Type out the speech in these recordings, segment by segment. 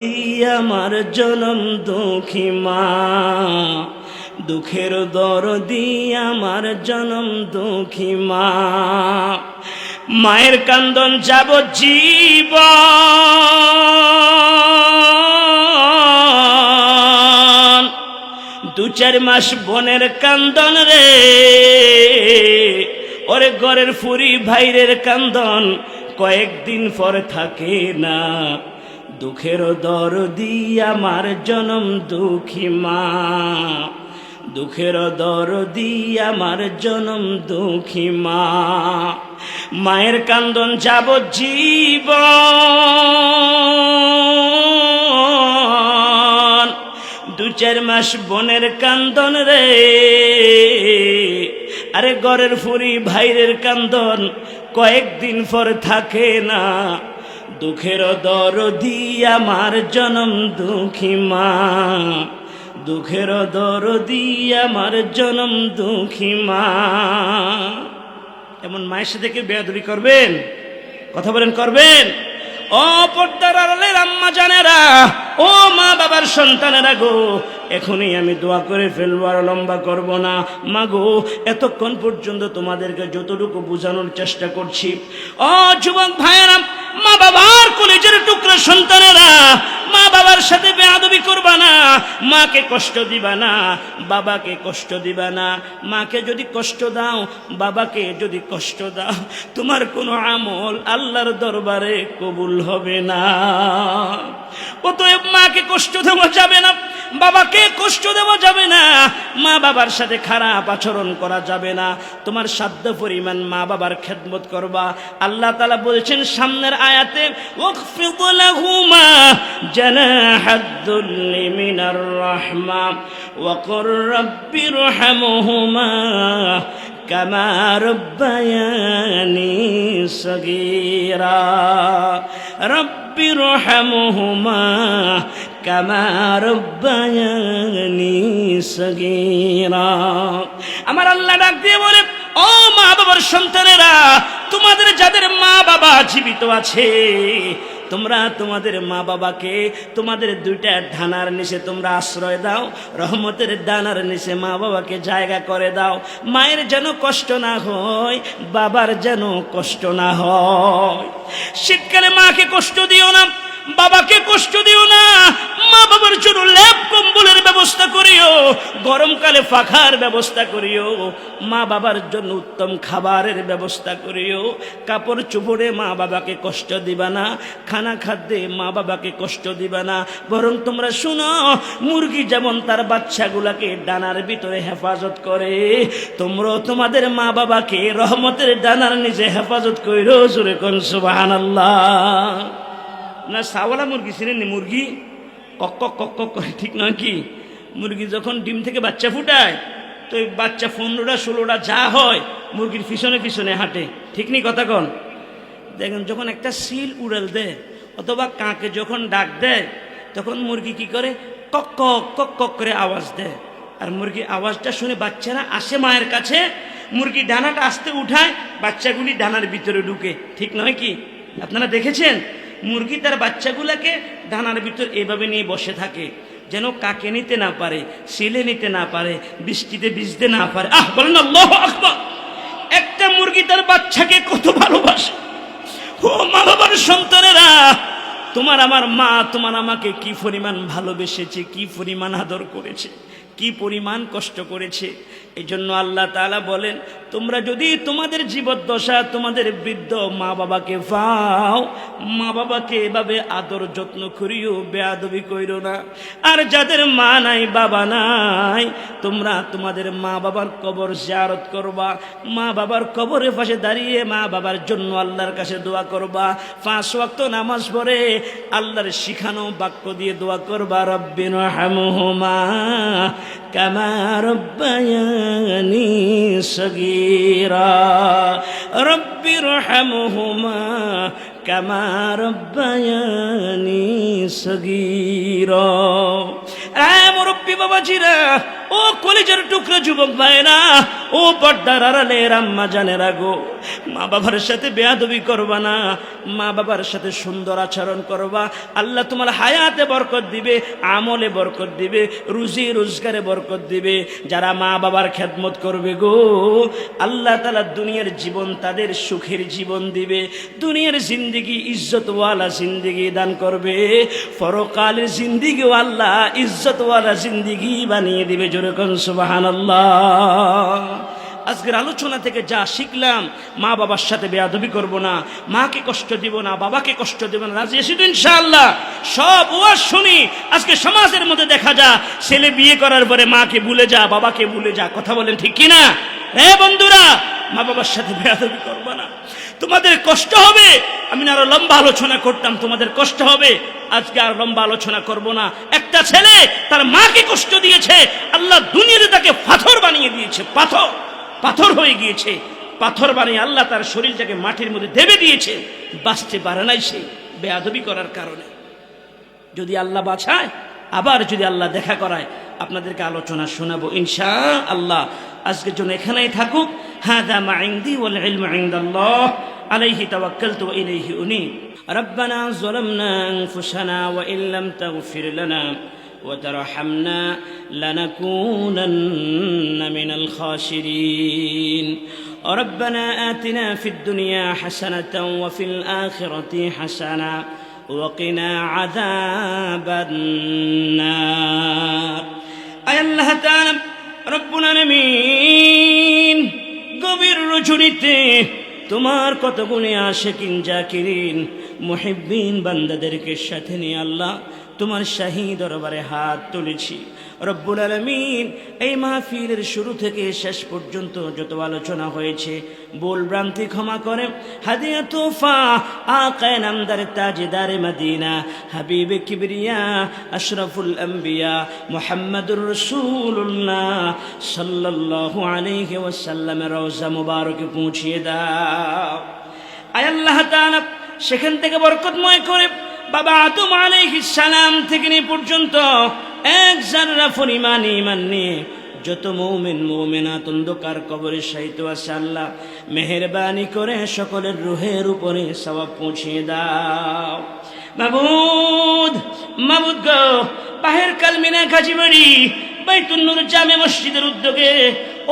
আমার জনম দুঃখী মা, দুঃখের দরদি আমার জনম দুঃখী মা। মায়ের কান্দন যাবজ্জীবন, 2-4 মাস বোনের কান্দন রে, ওরে ঘরের ফুরি ভাইরের কান্দন কয়েকদিন পর থাকে না। দুঃখের দরদি আমার জনম দুঃখী মা, দুঃখের দরদি আমার জনম দুঃখী মা। মায়ের কান্দন যাবজ্জীবন, 2-4 মাস বোনের কান্দন রে, আরে ঘরের ফুরি ভাইরের কান্দন কয়েকদিন পর থাকে না। দুঃখের দরদি আমার জনম দুঃখী মা, দুঃখের দরদি আমার জনম দুঃখী মা। এমন মায়ের সাথে কি বেয়াদবি করবেন? কথা বলেন, করবেন? ও পর্দার আড়ালের আম্মা জানেরা, ও মা বাবার সন্তানেরা গো, এখনই আমি দোয়া করে ফেলবো, আর লম্বা করব না। মা গো, এতক্ষণ পর্যন্ত তোমাদেরকে যতটুকু বোঝানোর চেষ্টা করছি, ও যুবক ভাইয়েরা, মা বাবার কলেজের টুকরা সন্তানেরা, মা বাবার সাথে বেয়াদবি করবা না, মাকে কষ্ট দিবা না, বাবাকে কষ্ট দিবা না। মাকে যদি কষ্ট দাও, বাবাকে যদি কষ্ট দাও, তোমার কোনো আমল আল্লাহর দরবারে কবুল হবে না। অতএব মাকে কষ্ট দেওয়া যাবে না, বাবাকে কষ্ট দেওয়া যাবে না, মা বাবার সাথে খারাপ আচরণ করা যাবে না। তোমার সাধ্য পরিমাণ মা বাবার খেদমত করবা। আল্লাহ তাআলা বলছেন সামনের আয়াতে, ওয়াখফিদ লাহুমা জানাহাদ যুল্লি মিনার রাহমা ওয়া কুর রাব্বিরহামহুমা কামা রাব্বায়ানি সগীরা। রাব্বিরহামহুমা কামা রাব্বায়ানি সগীরা। আমার আল্লাহ ডাক দিয়ে বলে, ও মা বাবার সন্তানেরা, তোমাদের যাদের মা বাবা জীবিত আছে, তোমরা তোমাদের মা বাবাকে তোমাদের 2টা ডানার নিচে তোমরা আশ্রয় দাও, রহমতের ডানার নিচে মা বাবাকে জায়গা করে দাও। মায়ের যেন কষ্ট না হয়, বাবার যেন কষ্ট না হয়। শীতকালে মাকে কষ্ট দিও না, বাবাকে কষ্ট দিও না। মা বাবার জন্য লেপ কম্বলের ব্যবস্থা করিও, গরমকালে পাখার ব্যবস্থা করিও, মা বাবার জন্য উত্তম খাবারের ব্যবস্থা করিও। কাপড় চোপড়ে মা বাবাকে কষ্ট দিবা না, খানা খাদ্যে মা বাবাকে কষ্ট দিবা না। বরং তোমরা শুনো, মুরগি যেমন তার বাচ্চাগুলাকে ডানার ভিতরে হেফাজত করে, তোমরাও তোমাদের মা বাবাকে রহমতের ডানার নিচে হেফাজত কইরো। জোরে কোন সুবহানাল্লাহ। না সাওয়ালা মুরগি ছিলেন, মুরগি কক কক কক কক করে, ঠিক নয় কি? মুরগি যখন ডিম থেকে বাচ্চা ফুটায়, তো ওই বাচ্চা 15টা 16টা যা হয় মুরগির পিছনে পিছনে হাঁটে, ঠিক নেই কথা কন? দেখেন যখন একটা সিল উড়াল দেয় অথবা কাকে যখন ডাক দেয়, তখন মুরগি কি করে? কক কক কক কক করে আওয়াজ দেয়। আর মুরগি আওয়াজটা শুনে বাচ্চারা আসে মায়ের কাছে, মুরগি ডানাটা আস্তে উঠায়, বাচ্চাগুলি ডানার ভিতরে ঢুকে, ঠিক নয় কি? আপনারা দেখেছেন? মুরগি তার বাচ্চাগুলাকে ডানার ভিতর এভাবে নিয়ে বসে থাকে, যেন কাকে নিতে না পারে, সিলে নিতে না পারে, বৃষ্টিতে ভিজতে না পারে। বলেন আল্লাহু আকবার। একটা মুরগি তার বাচ্চাকে কত ভালোবাসে। ও মা বাবার সন্তানেরা, তোমার আমার মা তোমার আমাকে কি পরিমাণ ভালোবেসেছে, কি পরিমাণ আদর করেছে, কি পরিমাণ কষ্ট করেছে। এই জন্য আল্লাহ তাআলা বলেন, তোমরা যদি তোমাদের জীবদ্দশা তোমাদের বৃদ্ধ মা বাবাকে পাও, মা বাবাকে এভাবে আদর যত্ন করিও, বেয়াদবি কইরো না। আর যাদের মা নাই বাবা নাই, তোমরা তোমাদের মা বাবার কবর জিয়ারত করবা, মা বাবার কবরের পাশে দাঁড়িয়ে মা বাবার জন্য আল্লাহর কাছে দোয়া করবা। 5 ওয়াক্ত নামাজ পড়ে আল্লাহর শিখানো বাক্য দিয়ে দোয়া করবা, রব্বিরহামহুমা কামা রাব্বায়ানি সগীরা। রব্বিরহামহুমা কামা রাব্বায়ানি সগীরা। মুরব্বী বাবাজিরা, ও কলিজার টুকরা যুবক ভাইরা, ও পর্দার আড়ালের আম্মা জানেরা গো, মা বাবার সাথে বেয়াদবি করবা না, মা বাবার সাথে সুন্দর আচরণ করবা। আল্লাহ তোমার হায়াতে বরকত দিবে, আমলে বরকত দিবে, রুজি রোজগারে বরকত দিবে। যারা মা বাবার খেদমত করবে গো, আল্লাহ তাআলা দুনিয়ার জীবন তাদের সুখের জীবন দিবে, দুনিয়ার জিন্দেগি ইজ্জতওয়ালা জিন্দেগি দান করবে, পরকালের জিন্দেগিও আল্লাহ ইজ্জতওয়ালা জিন্দেগি বানিয়ে দিবে। জোরে কোন সুবহানাল্লাহ। আজকের আলোচনা থেকে যা শিখলাম, মা বাবার সাথে বেয়াদবি করব না, মাকে কষ্ট দিব না, বাবাকে কষ্ট দিব না, রাজি আছি তো ইনশাআল্লাহ? সব ওয়াজ শুনি আজকে সমাজের মধ্যে দেখা যায় ছেলে বিয়ে করার পরে মাকে ভুলে যা, বাবাকে ভুলে যা। কথা বলেন ঠিক কিনা? হ্যাঁ বন্ধুরা, মা বাবার সাথে বেয়াদবি করব না, তোমাদের কষ্ট হবে। আমি আরো লম্বা আলোচনা করতাম, তোমাদের কষ্ট হবে, আজকে আর লম্বা আলোচনা করব না। একটা ছেলে তার মাকে কষ্ট দিয়েছে, আল্লাহ দুনিয়াতে তাকে পাথর বানিয়ে দিয়েছে, পাথর হয়ে গিয়েছে, পাথর বানিয়ে আল্লাহ তার শরীরটাকে মাটির মধ্যে দেবে দিয়েছে, বাঁচতে পারে নাই সে বেয়াদবি করার কারণে। যদি আল্লাহ বাঁচায়, আবার যদি আল্লাহ দেখা করায়, আপনাদেরকে আলোচনা শোনাবো ইনশাআল্লাহ। আজকের জন্য এখানেই থাকুক। হাযা মা ইনদি ওয়াল ইলমু ইনদাল্লাহ, আলাইহি তাওয়াক্কালতু ওয়া ইলাইহি উনীব। রব্বানা যালামনা আনফুসানা ওয়া ইল্লাম তাগফির লানা وترحمنا لنكونن من الخاسرين. ربنا آتنا في الدنيا حسنة وفي الآخرة حسنة وقنا عذاب النار. أي الله تعالى رب العالمين গভীর রজনীতে তোমার কত গুণে আশিকিন জাকিরিন মুহিব্বিন বান্দাদেরকে সাথে নিয়ে আল্লাহ তোমার শাহী দরবারে হাত তুলেছি। রব্বুল আলামিন, এই মাহফিলের শুরু থেকে শেষ পর্যন্ত যত আলোচনা হয়েছে, ভুল ভ্রান্তি ক্ষমা করে। হাদিয়া তোফা আকায়ে নামদার তাজদারে মদিনা হাবিবে কিবরিয়া আশরাফুল আম্বিয়া মুহাম্মাদুর রাসূলুল্লাহ সাল্লাল্লাহু আলাইহি ওয়াসাল্লামের রওজা মুবারকে পৌঁছিয়ে দাও। আয় আল্লাহ তাআলা, সেখান থেকে বরকতময় করে বাবা আদম আলাইহিস সালাম থেকে নিয়ে পর্যন্ত এক জাররা পরিমাণ ঈমান নিয়ে যত মুমিন মুমিনাত অন্ধকার কবরে শায়িত আছে, আল্লাহ মেহেরবানি করে সকলের রুহের উপরে সওয়াব পৌঁছিয়ে দাও। মাবুদ গো, বাহের কালমিনা গাজীবাড়ি বাইতুন নূর জামে মসজিদের উদ্যোগে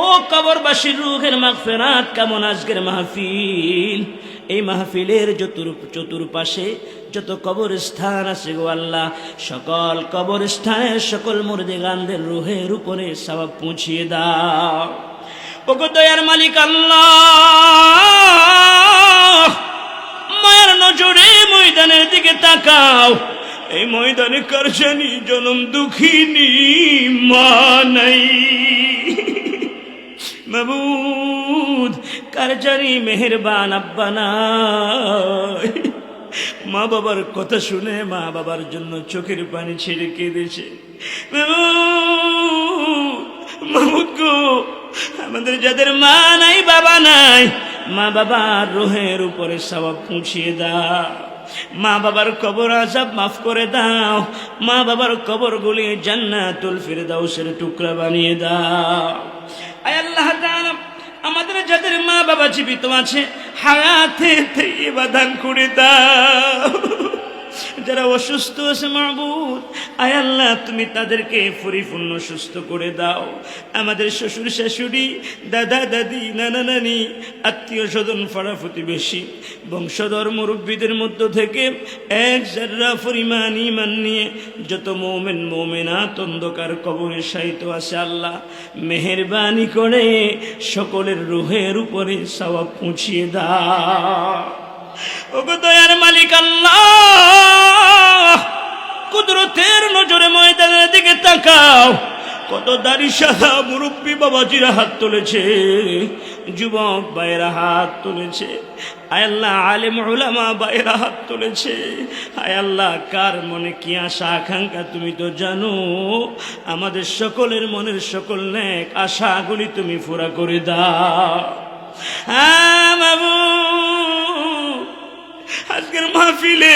ও কবরবাসীর রুহের মাগফিরাত কামনা আজকের মাহফিল, এই মাহফিলের চতুর্পাশে যত কবরস্থান আছে গো আল্লাহ, সকল কবরস্থানের সকল মুর্দেগানদের রুহের উপরে সওয়াব পৌঁছিয়ে দাও। ওগো দয়ার মালিক আল্লাহ, মায়ের নজরে ময়দানের দিকে তাকাও। এই ময়দানে কার জানি জনম দুঃখিনী মা নাই, মাবুদ কার জানি মেহেরবান আব্বা নাই। মা বাবার কথা শুনে মা বাবার জন্য চোখের পানি ছেড়ে কেঁদেছে। মাবুদ গো, আমাদের যাদের মা নাই বাবা নাই, মা বাবার রুহের উপরে সওয়াব পৌঁছিয়ে দাও। মা বাবার কবর আযাব মাফ করে দাও। মা বাবার কবর গুলি জান্নাতুল ফিরদাউসের টুকরা বানিয়ে দাও। আয় আল্লাহ তাআলা, আমাদের যাদের মা বাবা জীবিত আছে, হায়াতে তাইয়্যিবা দান করে দাও। যারা অসুস্থ আছে মাবুদ, আয় আল্লাহ তুমি তাদেরকে পরিপূর্ণ সুস্থ করে দাও। আমাদের শ্বশুর শাশুড়ি, দাদা দাদি, নানা নানি, আত্মীয় স্বজন, পাড়া প্রতিবেশী, বংশধর মুরব্বীদের মধ্য থেকে এক জাররা পরিমাণ ঈমান নিয়ে যত মুমিন মুমিনাত অন্ধকার কবরে শায়িত আছে, আল্লাহ মেহেরবানি করে সকলের রুহের উপরে সওয়াব পৌঁছিয়ে দাও। ওগো দয়ার মালিক আল্লাহ, কুদরতের নজরে ময়দানের দিকে তাকাও। কত দাড়ি সাদা মুরব্বী বাবাজিরা হাত তুলেছে, যুবক ভাইয়েরা হাত তুলেছে, আয় আল্লাহ আলেম উলামা ভাইয়েরা হাত তুলেছে। আয় আল্লাহ, কার মনে কি আশা আকাঙ্ক্ষা তুমি তো জানো। আমাদের সকলের মনের সকল নেক আশাগুলি তুমি পুরা করে দাও। আজকের মাহফিলে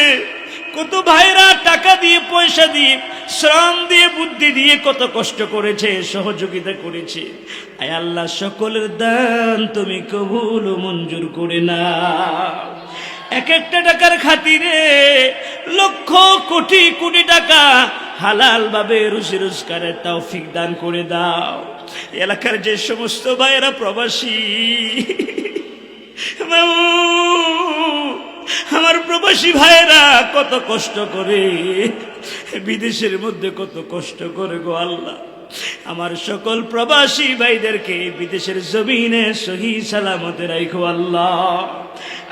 কত ভাইরা টাকা দিয়ে পয়সা দিয়ে শ্রম দিয়ে বুদ্ধি দিয়ে কত কষ্ট করেছে, সহযোগিতা করেছে। আয় আল্লাহ, সকলের দান তুমি কবুল ও মঞ্জুর করে নাও। এক একটা টাকার খাতিরে লক্ষ কোটি কোটি টাকা হালাল ভাবে রুজি রোজগারের তৌফিক দান করে দাও। এলাকার যে সমস্ত ভাইয়েরা প্রবাসী, আমার প্রবাসী ভাইয়েরা কত কষ্ট করে, বিদেশের মধ্যে কত কষ্ট করে গো আল্লাহ, আমার সকল প্রবাসী ভাইদেরকে বিদেশের জমিনে সহি সালামতে রাখো আল্লাহ।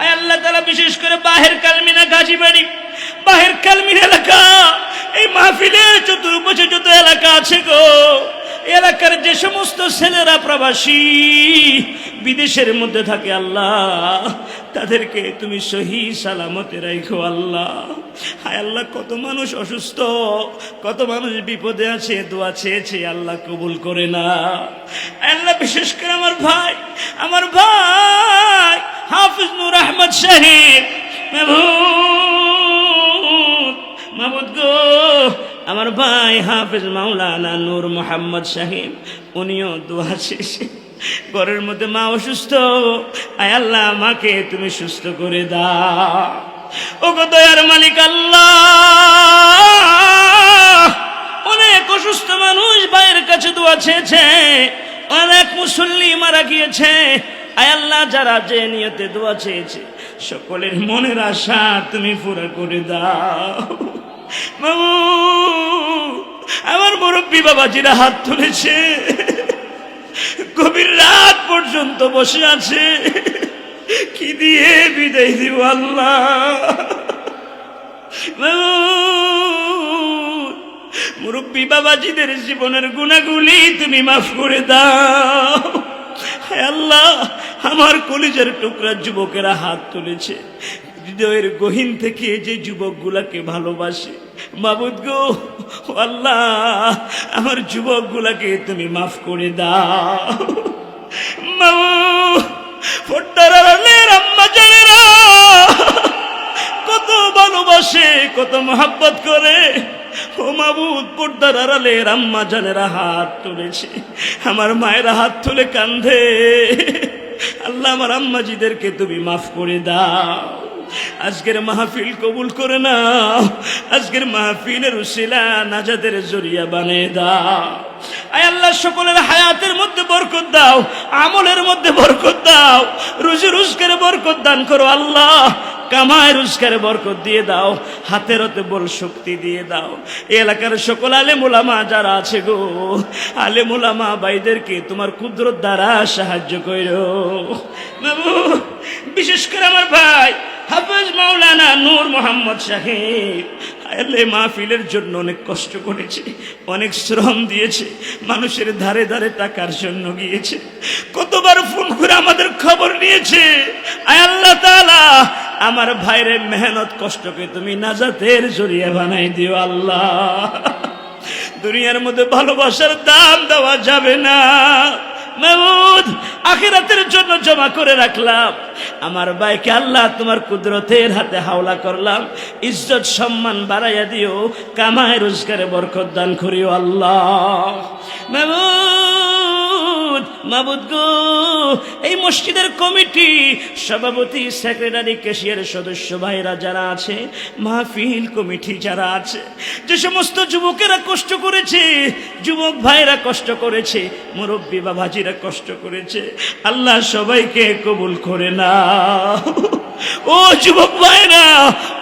আয় আল্লাহ তাআলা, বিশেষ করে বাহের কালমিনা গাজীবাড়ি, বাহের কালমিনা এলাকা, এই মাহফিলের চতুর্পাশে যত এলাকা আছে গো, এলাকার যে সমস্ত ছেলেরা প্রবাসী বিদেশের মধ্যে থাকে আল্লাহ, তাদেরকে তুমি সহি সালামতে রাখো আল্লাহ। হায় আল্লাহ, কত মানুষ অসুস্থ, কত মানুষ বিপদে আছে, দোয়া চেয়েছে আল্লাহ কবুল করে না। আল্লাহ, বিশেষ করে আমার ভাই হাফিজ নূর আহমদ সাহেব, মাহমুদ গো, আমার ভাই হাফিজ মাওলানা নূর মোহাম্মদ সাহেব, উনিও দোয়া চেয়েছে, ঘরের মধ্যে মা অসুস্থ, আয় আল্লাহ মাকে তুমি সুস্থ করে দাও। ও গো দয়ার মালিক আল্লাহ, অনেক অসুস্থ মানুষ ভাইয়ের কাছে দোয়া চেয়েছে, অনেক মুসল্লি মারা গিয়েছে। আয় আল্লাহ, যারা যে নিয়তে দোয়া চেয়েছে সকলের মনের আশা তুমি পুরা করে দাও। বাবু, আমার মুরব্বী বাবাজিরা হাত তুলেছে, গভীর রাত পর্যন্ত বসে আছে, কি দিয়ে বিদায় দিব আল্লাহ। মুরব্বী বাবাজিদের জীবনের গুনাহগুলি তুমি মাফ করে দাও। হে আল্লাহ, আমার কলিজার টুকরা যুবকেরা হাত তুলেছে, হৃদয়ের গহীন থেকে যে যুবকগুলাকে ভালোবাসে, মাবুদ গো আল্লাহ, আমার যুবকগুলাকে তুমি মাফ করে দাও। পর্দার আড়ালের আম্মা জানেরা কত ভালোবাসে, কত মহব্বত করে, ও মাবুদ, পর্দার আড়ালের আম্মা জানেরা হাত তুলেছে, আমার মায়েরা হাত তুলে কান্দে। আল্লাহ, আমার আম্মাজিদেরকে তুমি মাফ করে দাও। আজকের মাহফিল কবুল করে নাও, আজকের মাহফিলের উসিলা নাজাতের জরিয়া বানিয়ে দাও। আয় আল্লাহ, সকলের হায়াতের মধ্যে বরকত দাও, আমলের মধ্যে বরকত দাও, রুজি রোজগারে বরকত দান করো আল্লাহ, কামায় রোজগারে বরকত দিয়ে দাও, হাতের হাতে বল শক্তি দিয়ে দাও। এই এলাকার সকল আলেম ওলামা যারা আছে গো, আলেম ওলামা ভাইদেরকে তোমার কুদরত দ্বারা সাহায্য করো। বিশেষ করে আমার ভাই হাফেজ মাওলানা নূর মোহাম্মদ সাহেব, মাহফিলের জন্য অনেক কষ্ট করেছে, অনেক শ্রম দিয়েছে, মানুষের ধারে ধারে টাকার জন্য গিয়েছে, কতবার ফোন করে আমাদের খবর নিয়েছে। আয় আল্লাহ তাআলা, আমার ভাইরে মেহনত কষ্টকে তুমি নাজাতের জরিয়া বানাই দিও আল্লাহ। দুনিয়ার মধ্যে ভালোবাসার দাম দেওয়া যাবে না মাবুদ, আখিরাতের জন্য জমা করে রাখলাম, আমার ভাইকে আল্লাহ তোমার কুদরতের হাতে হাওলা করলাম, ইজ্জত সম্মান বাড়াইয়া দিও, কামায় রোজগারে বরকত দান করিও আল্লাহ। মাবুদ গো, এই মসজিদের কমিটি সভাপতি, সেক্রেটারি, ক্যাশিয়ার সদস্য ভাইরা যারা আছে, মাহফিল কমিটি যারা আছে, যে সমস্ত যুবকেরা কষ্ট করেছে, যুবক ভাইরা কষ্ট করেছে, মুরব্বী বাবাজিরা কষ্ট করেছে, আল্লাহ সবাইকে কবুল করে না। ও যুবক ভাইরা,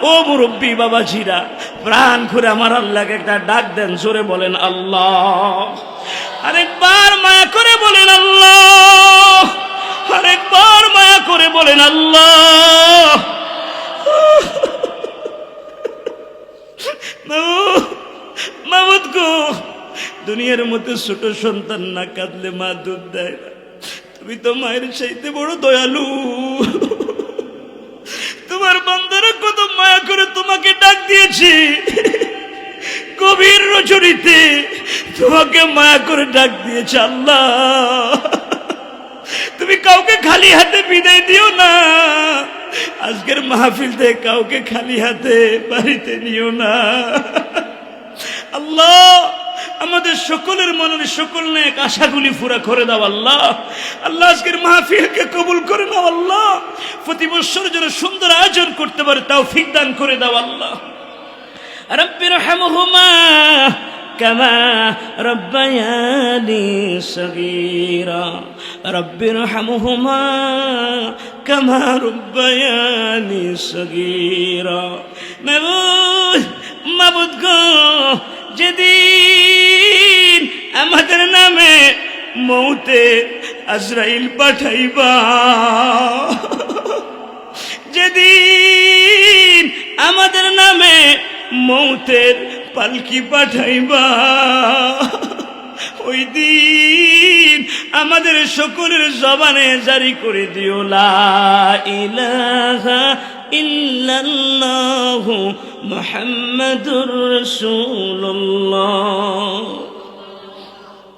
ও মুরব্বী বাবাজিরা, প্রাণ করে আমার আল্লাহকে একটা ডাক দেন, জোরে বলেন আল্লাহ। আরেকবার মায়া করে বলেন আল্লাহ, আরেকবার মায়া করে বলেন আল্লাহ। মাবুদ গো, দুনিয়ার মধ্যে ছোট সন্তান না কাঁদলে মা দুধ দেয় না, তুমি তো মায়ের চাইতে বড় দয়ালু। তোমার বান্দারা কত মায়া করে তোমাকে ডাক দিয়েছে, গভীর রজনীতে তোমাকে মায়া করে ডাক দিয়েছে আল্লাহ। তুমি কাউকে খালি হাতে বিদায় দিও না, আজকের মাহফিল থেকে কাউকে খালি হাতে বাড়িতে নিও না। আল্লাহ আমাদের সকলের মনের সকল নেক আশাগুলি পুরা করে দাও আল্লাহ। আল্লাহ আজকের মাহফিলকে কবুল করে নাও আল্লাহ। প্রতি বছর যেন সুন্দর আয়োজন করতে পারে তৌফিক দান করে দাও আল্লাহ। রব্বির রহমহুমা কামা রব্বায়ানি সগীরা, রব্বির রহমহুমা কামা রব্বায়ানি সগীরা। মাবুদ গো, যেদিন আমাদের নামে মৌতে আজরাইল পাঠাইবা, যেদিন আমাদের নামে মৌতের পালকি পাঠাইবা, ওই দিন আমাদের সকলের জবানে জারি করে দিও লা ইলাহা ইল্লাল্লাহু মুহাম্মাদুর রাসূলুল্লাহ।